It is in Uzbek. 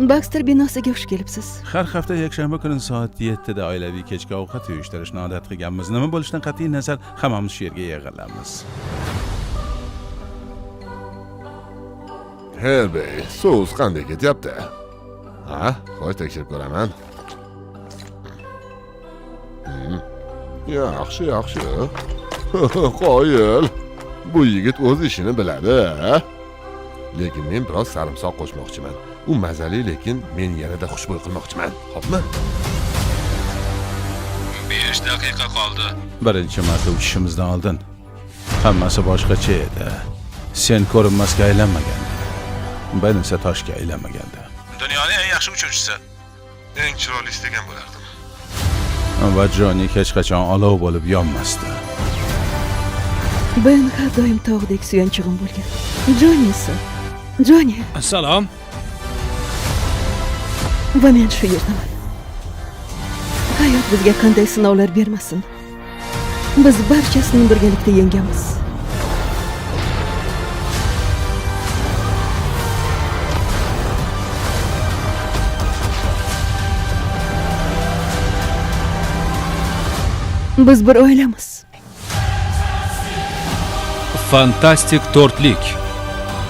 Baxter binosiga xush kelibsiz. Har hafta yakshanba kuni soat 7 da oilaviy kechki ovqat uyushtirishni odat qilganmiz. Nima bo'lishidan qat'iy nazar hammamiz shu yerga yig'ilamiz. Herbey, so'z qanday ketyapti? Ha, qo'y tekshirib ko'raman. Yaxshi, yaxshi. Qo'yil. Bu yigit o'z ishini biladi. Lekin men biroz sarimsoq qo'shmoqchiman. U mazali, lekin men yanada xushbo'y qilmoqchiman. Xo'pmi? 5 daqiqa qoldi. Birinchi marta uchishimizdan oldin hammasi boshqacha edi. Sen ko'rinmasga aylanmaganding. Ben esa toshga aylanmagandi. Dunyoning eng yaxshi uchuvchisi. Eng chiroyli istagan bo'lardim. Va Jonni hech qachon olov bo'lib yonmasdi. Ben har doim tog'dek suyanchig'im bo'lgan. Jonni esa. Jonni. Assalom. Va men shu yerdaman. Hayot bizga qanday sinovlar bermasin. Biz barchasini birgalikda yengamiz. Biz bir oilamiz. Fantastik to'rtlik.